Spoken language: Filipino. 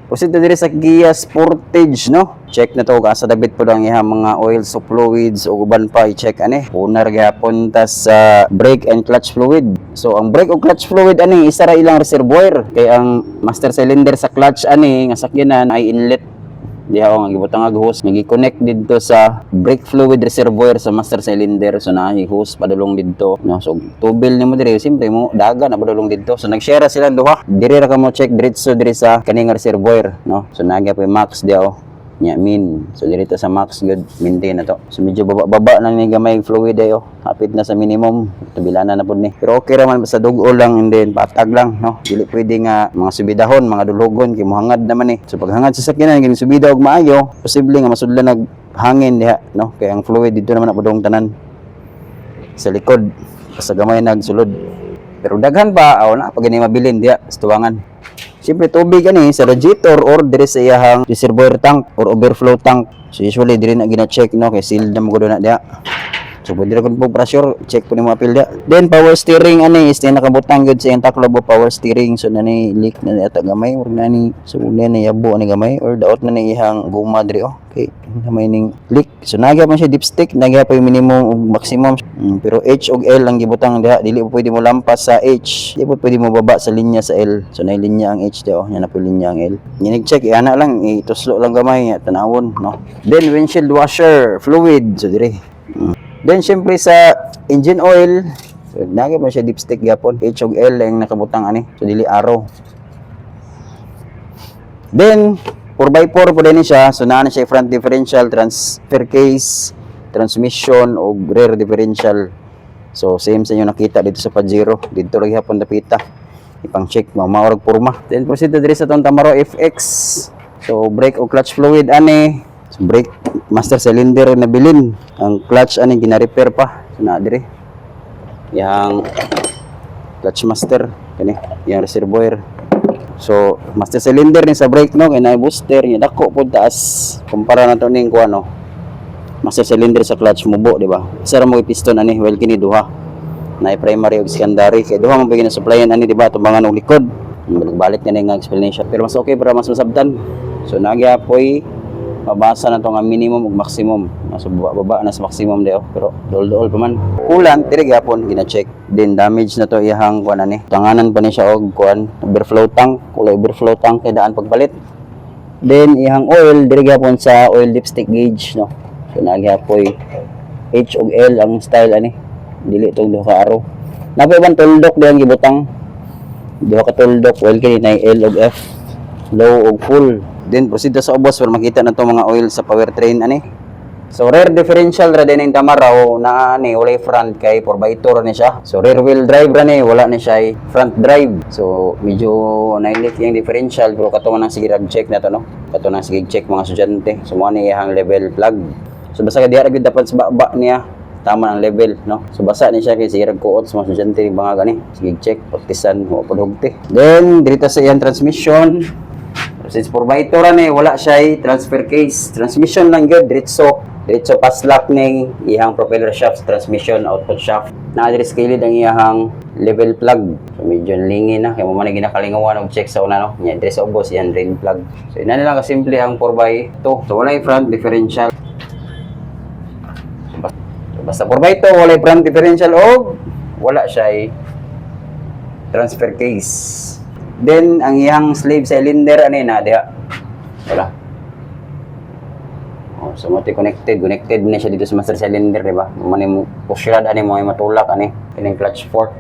Proceed na diri sa Kia Sportage, no? Check na to kasa dabit po ang ihang mga oils o fluids o uban pa i-check ani. Unar gyapon ta sa brake and clutch fluid. So ang brake o clutch fluid ani isa ra ilang reservoir kay ang master cylinder sa clutch ani nga sakyanan ay inlet. Diha ang gibutang hose nagi-connect didto sa brake fluid reservoir sa master cylinder, so nahi hose padulong didto, no? So tubil nimo diri simple mo daga na padulong didto, so nag-share sila duha diri ra ka mo check diretso diri sa kaning reservoir, no? So nagya pa max diha nya min, so dito sa max good maintain na to, so medyo baba lang ni gamay fluid ayo, hapit na sa minimum, tubilanan na pud ni, pero okay ra man sa dugo lang and then patag lang, no? Dili pwede nga mga subidahon, mga dulhogon kay mohangad naman ni, so paghangad sa sakyanan kini subida og maayo, posible nga masudlan nag hangin diha, no? Kay ang fluid dito naman padung tanan sa likod sa gamay nagsulod, pero daghan pa aw na pag gani mabilin diha sa tuwangan. Siyempre tubig ani sa radiator or diri sa iyahang reservoir tank or overflow tank. So usually diri na gina-check, no, kay sealed na mo na diha. So pwede ra kun po pressure, check po nimo apil diha. Then power steering ani is nakabutang gud sa iyang taklob power steering, so nani leak na ata gamay or nani so nani yabo ani gamay or daot na ni iyang guma diri, okay. Gamay ning leak. So nagya man siya dipstick, nagya pa yung minimum ug maximum. Pero H ug L ang gibutang diha, dili po pwede mo lampas sa H, dili po pwede mo baba sa linya sa L. So nay linya ang H diha, yan na po linya ang L. Ginig check ana lang, ituslo lang gamay tanawon, no. Then windshield washer fluid, so dire. Then syempre sa engine oil, so nagya man siya dipstick gyapon, H ug L ang nakabutang ani, so dili arrow. Then 4x4 po din siya, so naa na siya front differential, transfer case, transmission o rear differential. So same sa inyo nakita dito sa Pajero, dito lagi hapon dapita ipang check maurag porma. Then proceed diri sa tong Tamaro FX, so brake o clutch fluid ani, so brake master cylinder na bilin, ang clutch ani gina-repair pa, so naa diri yang clutch master kani yang reservoir. So master cylinder ni sa brake, no, kay na booster nya dako pud taas kumpara nato ning kuano master cylinder sa clutch mubo, di ba? Isa ra mo piston ani, well kini duha na primary ug secondary, kay duha man bigyan supplyan ani, di ba, tumbangan og likod. Balik na nga explanation, pero mas okay para mas masabtan. So nagya poy mabasa na to nga minimum ug maximum, so baba na sa maximum dayo, pero dol-dol pa man kulang diri gyapon gina-check. Then damage na to iyang kuan ani, tanganan pa ni siya og kuan overflow tank, kulay overflow tank kay daan pagpalit. Then iyang oil diri gyapon sa oil dipstick gauge, no. So nagyapoy H ug L ang style ani, dili tong duha ka arrow. Napay ban tuldok dihang gibutang, duha ka tuldok, well kini na L ug F, low ug full. Then proceed sa ubos para makita na to mga oil sa powertrain ani. So rear differential ra din ang Tamaro na ani walay front kay 4x2 ni siya. So rear wheel drive ra ni, wala ni siya front drive. So medyo nailit yung differential, pero kato man ang sige check na to, no. Kato nang sige check mga estudyante. So mo ni ihang level plug. So basta ka diha ra gyud dapat sa baba niya tama ang level, no. So basa ni siya kay sige kuot sa mga estudyante mga gani. Sige check paktisan mo pud hugti. Then dito sa iyang transmission, since 4x2 ra ni, wala siya transfer case. Transmission lang gyud diretso paslap ning iyang propeller shaft, transmission output shaft. Na diri skilid ang iyang level plug. So medyo lingin na kay mo man ginakalingawan og check sa una, no. Nya diri sa ubos iyang drain plug. So ina nila ka simple ang 4x2. So wala front differential. So basta 4x2 wala front differential og wala siya transfer case. Then ang iyang slave cylinder ani na diha. Wala. So mo connected na siya dito sa master cylinder, di ba? Mani mo push rod ani mo ay matulak ani kining clutch fork.